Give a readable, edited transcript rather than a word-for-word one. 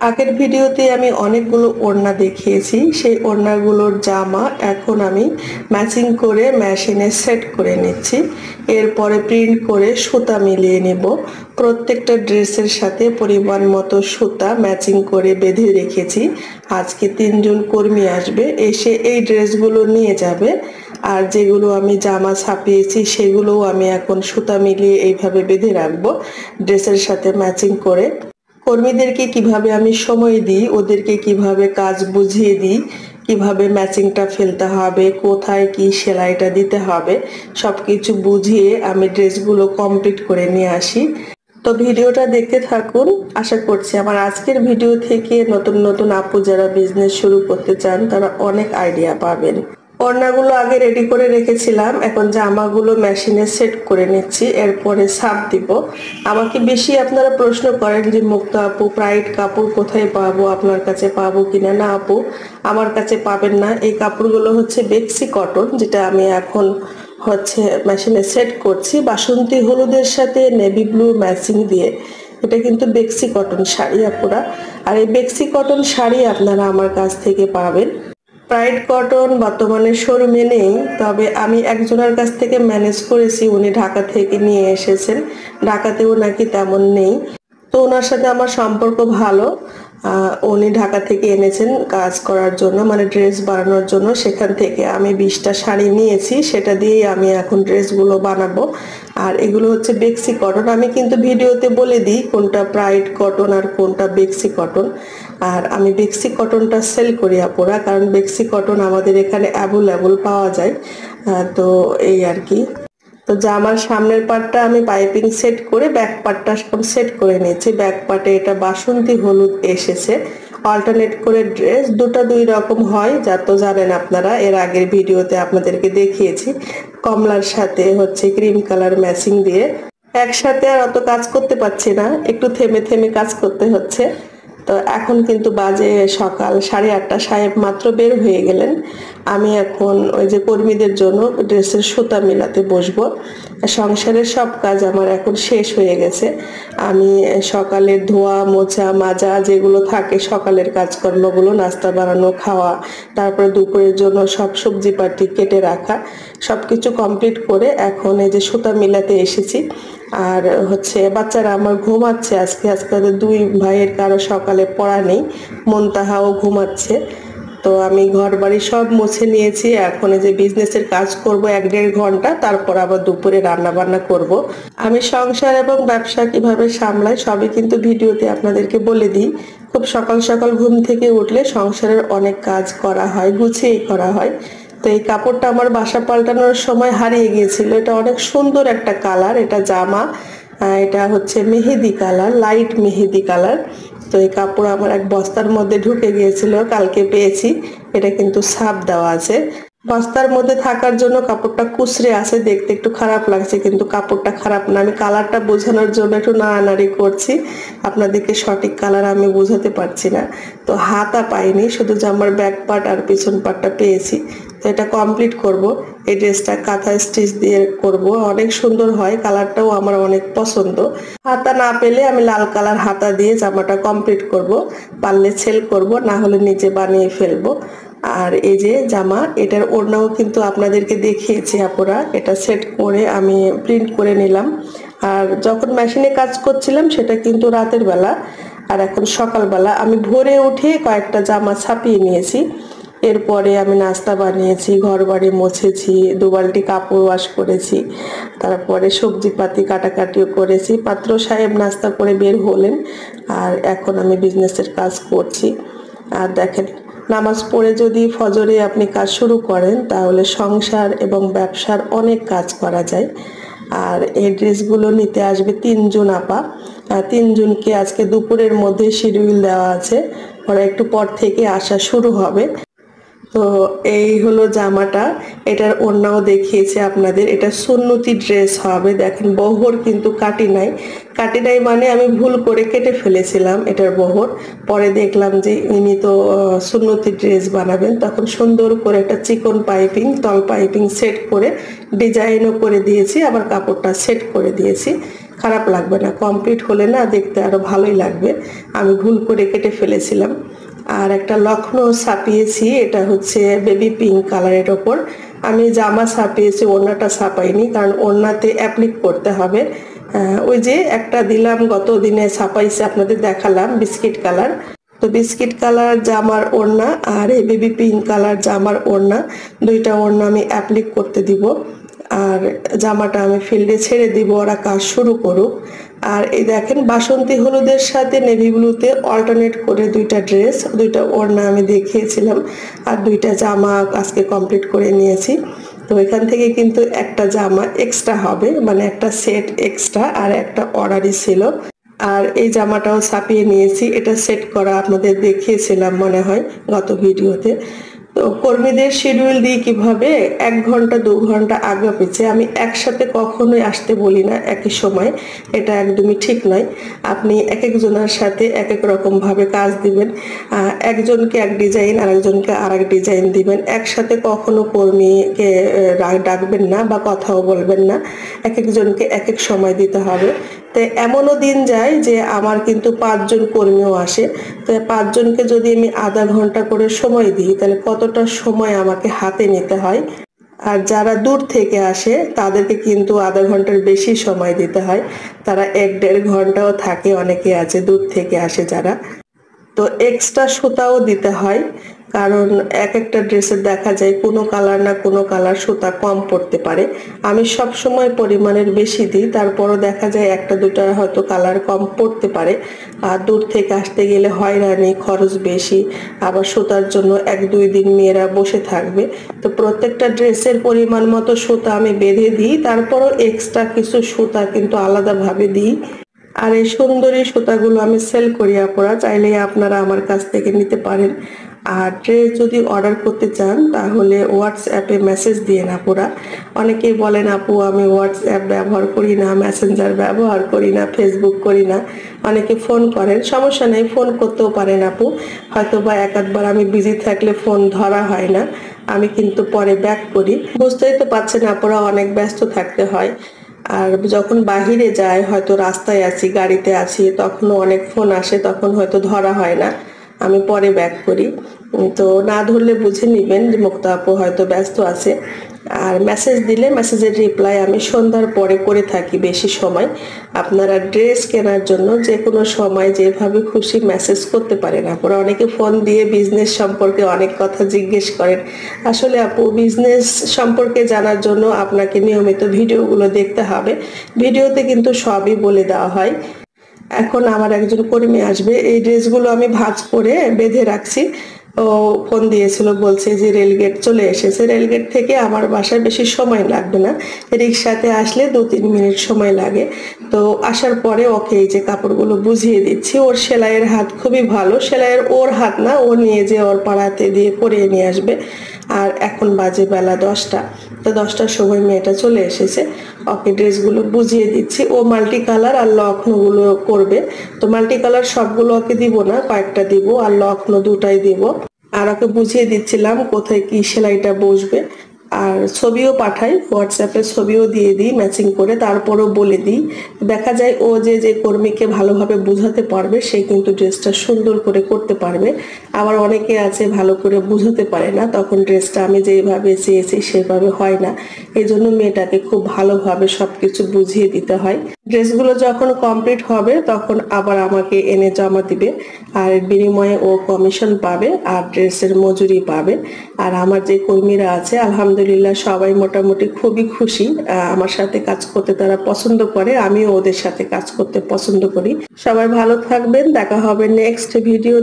আগের ভিডিওতে আমি অনেকগুলো ওড়না দেখিয়েছি। সেই ওড়নাগুলোর জামা এখন আমি ম্যাচিং করে মেশিনে সেট করে নিচ্ছি। এরপরে প্রিন্ট করে সুতা মিলিয়ে নেব। প্রত্যেকটা ড্রেসের সাথে পরিমাণ মতো সুতা ম্যাচিং করে বেঁধে রেখেছি। আজকে 3 জন কর্মী আসবে, এসে এই ড্রেসগুলো নিয়ে যাবে। আর যেগুলো আমি জামা ছাপিয়েছি সেগুলোও আমি এখন সুতা মিলিয়ে এইভাবে বেঁধে রাখবো ড্রেসের সাথে ম্যাচিং করে। কর্মীদেরকে কিভাবে আমি সময় দিই, ওদেরকে কিভাবে কাজ বুঝিয়ে দিই, কিভাবে ম্যাচিংটা ফেলতে হবে, কোথায় কি সেলাইটা দিতে হবে, সবকিছু বুঝিয়ে আমি ড্রেসগুলো কমপ্লিট করে নিয়ে আসি। তো ভিডিওটা দেখতে থাকুন। আশা করছি আমার আজকের ভিডিও থেকে নতুন নতুন আপু যারা বিজনেস শুরু করতে চান তারা অনেক আইডিয়া পাবেন। ওড়নাগুলো আগে রেডি করে রেখেছিলাম, এখন জামাগুলো মেশিনে সেট করে নিচ্ছি, এরপরে ছাপ দিব। আমাকে বেশি আপনারা প্রশ্ন করেন যে মুক্তা আপু প্রাইড কাপড় কোথায় পাবো, আপনার কাছে পাবো কিনা। না আপু, আমার কাছে পাবেন না। এই কাপড়গুলো হচ্ছে বেক্সি কটন, যেটা আমি এখন মেশিনে সেট করছি বাসন্তী হলুদের সাথে নেভি ব্লু ম্যাচিং দিয়ে। এটা কিন্তু বেক্সি কটন শাড়ি আপুরা। আর এই বেক্সি কটন শাড়ি আপনারা আমার কাছ থেকে পাবেন। প্রাইড কটন বর্তমানে শোরুমে নেই, তবে আমি একজনের কাছ থেকে ম্যানেজ করেছি, উনি ঢাকা থেকে নিয়ে এসেছেন। ঢাকাতেও নাকি তেমন নেই, তো ওনার সাথে আমার সম্পর্ক ভালো। উনি ঢাকা থেকে এনেছেন কাজ করার জন্য, মানে ড্রেস বানানোর জন্য। সেখান থেকে আমি 20টা শাড়ি নিয়েছি, সেটা দিয়েই আমি এখন ড্রেসগুলো বানাবো। আর এগুলো হচ্ছে বেক্সি কটন। আমি কিন্তু ভিডিওতে বলে দিই কোনটা প্রাইড কটন আর কোনটা বেক্সি কটন। আর আমি বেক্সি কটনটা সেল করি আপুরা, কারণ বেক্সি কটন আমাদের এখানে অ্যাভেলেবল পাওয়া যায়। তো এই আর কি। তো জামার সামনের পার্টটা আমি পাইপিং সেট করে ব্যাক পার্টটা সেট করে নিয়েছি। ব্যাক পার্টে এটা বাসন্তী হলুদ এসেছে। অল্টারনেট করে ড্রেস দুটো দুই রকম হয়, যা তো জানেন আপনারা, এর আগের ভিডিওতে আপনাদেরকে দেখিয়েছি। কমলার সাথে ক্রিম কালার ম্যাচিং দিয়ে একসাথে আর অত কাজ করতে পারছি না, একটু থেমে থেমে কাজ করতে হচ্ছে। তো এখন কিন্তু বাজে সকাল 8:30, সাহেব মাত্র বের হয়ে গেলেন। আমি এখন ওই যে কর্মীদের জন্য ড্রেসের সুতা মিলাতে বসবো। সংসারের সব কাজ আমার এখন শেষ হয়ে গেছে। আমি সকালের ধোয়া মোছা মাজা যেগুলো থাকে সকালের কাজকর্মগুলো, নাস্তা বানানো খাওয়া, তারপরে দুপুরের জন্য সব সবজি পাটি কেটে রাখা, সবকিছু কমপ্লিট করে এখন এই যে সুতা মিলাতে এসেছি। আর বাচ্চারা আমার ঘুমাচ্ছে আজকে ওদের 2 ভাইয়ের কারো সকালে পড়া নেই, মন্তাহাও ঘুমাচ্ছে। তো আমি ঘর বাড়ি সব মুছে নিয়েছি। এখন এই যে বিজনেসের কাজ করব 1-1.5 ঘন্টা, তারপর আবার দুপুরে রান্না বান্না করব। আমি সংসার এবং ব্যবসা কিভাবে সামলাই সবই কিন্তু ভিডিওতে আপনাদেরকে বলে দিই। খুব সকাল সকাল ঘুম থেকে উঠলে সংসারের অনেক কাজ করা হয়, গুছিয়েই করা হয়। তো এই কাপড়টা আমার বাসা পাল্টানোর সময় হারিয়ে গিয়েছিল। এটা অনেক সুন্দর একটা কালার, এটা জামা। এটা মেহেদি কালার, লাইট মেহেদি কালার। তো এই কাপড় আমার এক বস্তার মধ্যে ঢুকে গিয়েছিল, কালকে পেয়েছি। এটা কিন্তু ছাপ দেওয়া আছে। বস্তার মধ্যে থাকার জন্য কাপড়টা কুচরে আছে, দেখতে একটু খারাপ লাগছে, কিন্তু কাপড়টা খারাপ না। আমি কালারটা বোঝানোর জন্য একটু নাড়ানাড়ি করছি, আপনাদেরকে সঠিক কালার আমি বোঝাতে পারছি না। তো হাতা পাইনি, শুধু জামার ব্যাক পার্ট আর পিছন পার্টটা পেয়েছি। তো এটা কমপ্লিট করব। এই ড্রেসটা কাঁথা স্টিচ দিয়ে করব, অনেক সুন্দর হয়, কালারটাও আমার অনেক পছন্দ। হাতা না পেলে আমি লাল কালার হাতা দিয়ে জামাটা কমপ্লিট করব, পারলে সেল করব, না হলে নিজে বানিয়ে ফেলবো। আর এই যে জামা, এটার ওড়নাও কিন্তু আপনাদেরকে দেখিয়েছি আপুরা। এটা সেট করে আমি প্রিন্ট করে নিলাম। আর যখন মেশিনে কাজ করছিলাম সেটা কিন্তু রাতের বেলা, আর এখন সকালবেলা আমি ভোরে উঠে কয়েকটা জামা ছাপিয়ে নিয়েছি। এরপরে আমি নাস্তা বানিয়েছি, ঘর বাড়ি মুছেছি, 2 বালতি কাপড় ওয়াশ করেছি, তারপরে সবজি পাতি কাটাকাটিও করেছি। পাত্র সাহেব নাস্তা করে বের হলেন, আর এখন আমি বিজনেসের কাজ করছি। আর দেখেন, নামাজ পড়ে যদি ফজরে আপনি কাজ শুরু করেন তাহলে সংসার এবং ব্যবসার অনেক কাজ করা যায়। আর এই ড্রেসগুলো নিতে আসবে 3 জন আপা। 3 জনকে আজকে দুপুরের মধ্যে শিডিউল দেওয়া আছে, ওরা একটু পর থেকে আসা শুরু হবে। তো এই হলো জামাটা। এটার ওড়নাও দেখিয়েছে আপনাদের। এটা সুন্নতি ড্রেস হবে। দেখেন বহর কিন্তু কাটি নাই। কাটি নাই মানে আমি ভুল করে কেটে ফেলেছিলাম এটার বহর। পরে দেখলাম যে ইনি তো সুন্নতি ড্রেস বানাবেন, তখন সুন্দর করে একটা চিকন পাইপিং, তল পাইপিং সেট করে ডিজাইনও করে দিয়েছি, আবার কাপড়টা সেট করে দিয়েছি। খারাপ লাগবে না, কমপ্লিট হলে না দেখতে আরো ভালোই লাগবে। আমি ভুল করে কেটে ফেলেছিলাম। আর একটা লখনৌ ছাপিয়েছি, এটা হচ্ছে বেবি পিঙ্ক কালারের ওপর। আমি জামা ছাপিয়েছি, ওড়নাটা ছাপাইনি, কারণ ওড়নাতে অ্যাপ্লিক করতে হবে। ওই যে একটা দিলাম গত দিনে ছাপাইছে, আপনাদের দেখালাম বিস্কিট কালার। তো বিস্কিট কালার জামার ওড়না আর এই বেবি পিঙ্ক কালার জামার ওড়না, দুইটা ওড়না আমি অ্যাপ্লিক করতে দিব। আর জামাটা আমি ফিল্ডে ছেড়ে দিব, ওরা কাজ শুরু করুক। আর এই দেখেন বাসন্তী হলুদের সাথে নেভি ব্লুতে অল্টারনেট করে দুইটা ড্রেস, দুইটা ওড়না আমি দেখিয়েছিলাম, আর দুইটা জামা আজকে কমপ্লিট করে নিয়েছি। তো এখান থেকে কিন্তু একটা জামা এক্সট্রা হবে, মানে একটা সেট এক্সট্রা, আর একটা অর্ডারই ছিল। আর এই জামাটাও ছাপিয়ে নিয়েছি, এটা সেট করা আপনাদের দেখিয়েছিলাম মনে হয় গত ভিডিওতে। তো কর্মীদের শিডিউল দিই কিভাবে, 1 ঘন্টা 2 ঘন্টা আগে পিছে আমি একসাথে কখনোই আসতে বলি না একই সময়, এটা একদমই ঠিক নয়। আপনি এক একজনের সাথে এক এক রকম ভাবে কাজ দিবেন, একজনকে এক ডিজাইন আর একজনকে আর এক ডিজাইন দিবেন। একসাথে কখনো কর্মীকে ডাকবেন না বা কথাও বলবেন না, এক একজনকে এক এক সময় দিতে হবে। তো এমনও দিন যায় যে আমার কিন্তু 5 জন কর্মীও আসে, তো 5 জনকে যদি আমি আধা ঘন্টা করে সময় দিই, তাহলে কতটা সময় আমাকে হাতে নিতে হয়। আর যারা দূর থেকে আসে তাদেরকে কিন্তু আধা ঘন্টার বেশি সময় দিতে হয়, তারা 1-1.5 ঘন্টাও থাকে, অনেকে আছে দূর থেকে আসে যারা। তো এক্সট্রা সুতাও দিতে হয়, কারণ এক একটা ড্রেসের দেখা যায় কোনো কালার না কোনো কালার সুতা কম পড়তে পারে। আমি সব সময় পরিমাণের বেশি দিই, তারপরও দেখা যায় একটা দুটা হয়তো কালার কম পড়তে পারে। আর দূর থেকে আসতে গেলে হয়রানি, খরচ বেশি, আবার সুতার জন্য 1-2 দিন মেয়েরা বসে থাকবে। তো প্রত্যেকটা ড্রেসের পরিমাণ মতো সুতা আমি বেঁধে দিই, তারপরও এক্সট্রা কিছু সুতা কিন্তু আলাদাভাবে দিই। আর এই সুন্দরী সুতাগুলো আমি সেল করি আপুরা, চাইলে আপনারা আমার কাছ থেকে নিতে পারেন। আর ড্রেস যদি অর্ডার করতে চান তাহলে হোয়াটসঅ্যাপে মেসেজ দিয়ে আপুরা। অনেকেই বলেন আপু আমি হোয়াটসঅ্যাপ ব্যবহার করি না, মেসেঞ্জার ব্যবহার করি না, ফেসবুক করি না। অনেকে ফোন করেন, সমস্যা নেই, ফোন করতেও পারেন আপু। হয়তো বা 1-8 বার আমি বিজি থাকলে ফোন ধরা হয় না, আমি কিন্তু পরে ব্যাক করি। বুঝতেই তো পারছেন আপুরা, অনেক ব্যস্ত থাকতে হয়। আর যখন বাহিরে যায়, হয়তো রাস্তায় আছি, গাড়িতে আছি, তখনও অনেক ফোন আসে, তখন হয়তো ধরা হয় না, আমি পরে ব্যাক করি। তো না ধরলে বুঝে নিবেন যে মুক্তা আপু হয়তো ব্যস্ত আছে। আর মেসেজ দিলে মেসেজের রিপ্লাই আমি সন্ধ্যার পরে করে থাকি বেশি সময়। আপনারা ড্রেস কেনার জন্য যে কোনো সময় যেভাবে খুশি মেসেজ করতে পারেন আপুরা। অনেকে ফোন দিয়ে বিজনেস সম্পর্কে অনেক কথা জিজ্ঞেস করেন। আসলে আপু বিজনেস সম্পর্কে জানার জন্য আপনাকে নিয়মিত ভিডিওগুলো দেখতে হবে, ভিডিওতে কিন্তু সবই বলে দেওয়া হয়। এখন আমার একজন কর্মী আসবে, এই ড্রেসগুলো আমি ভাঁজ করে বেঁধে রাখছি। ও ফোন দিয়েছিল, বলছে যে রেলগেট চলে এসেছে, রেলগেট থেকে আমার বাসায় বেশি সময় লাগবে না, রিক্সাতে আসলে 2-3 মিনিট সময় লাগে। তো আসার পরে ওকে এই যে কাপড়গুলো বুঝিয়ে দিচ্ছি। ওর সেলাইয়ের হাত খুবই ভালো, সেলাইয়ের ওর হাত না, ও নিয়ে যে ওর পাড়াতে দিয়ে করিয়ে নিয়ে আসবে। আর এখন বাজে বেলা 10টা, তো 10টার সময় মেয়েটা চলে এসেছে, ওকে ড্রেসগুলো বুঝিয়ে দিচ্ছি। ও মাল্টি কালার আর লখনৌগুলো করবে, তো মাল্টি কালার সবগুলো ওকে দিব না, কয়েকটা দিব, আর লখনৌ 2টাই দিব। আর ওকে বুঝিয়ে দিচ্ছিলাম কোথায় কি সেলাইটা বসবে। আর ছবিও পাঠাই হোয়াটসঅ্যাপে, ছবিও দিয়ে দিই ম্যাচিং করে, তারপরও বলে দিই। দেখা যায় ও যে যে কর্মীকে ভালোভাবে বোঝাতে পারবে সে কিন্তু ড্রেসটা সুন্দর করে করতে পারবে। আবার অনেকে আছে ভালো করে বুঝাতে পারে না, তখন ড্রেসটা আমি যেভাবে চেয়েছি সেভাবে হয় না। এই জন্য মেয়েটাকে খুব ভালোভাবে সবকিছু বুঝিয়ে দিতে হয়। ড্রেসগুলো যখন কমপ্লিট হবে তখন আবার আমাকে এনে জমা দিবে, আর বিনিময়ে ও কমিশন পাবে আর ড্রেসের মজুরি পাবে। আর আমার যে কর্মীরা আছে আলহামদুলিল্লাহ সবাই মোটামুটি খুবই খুশি, আমার সাথে কাজ করতে তারা পছন্দ করে, আমিও ওদের সাথে কাজ করতে পছন্দ করি। সবাই ভালো থাকবেন, দেখা হবে নেক্সট ভিডিও।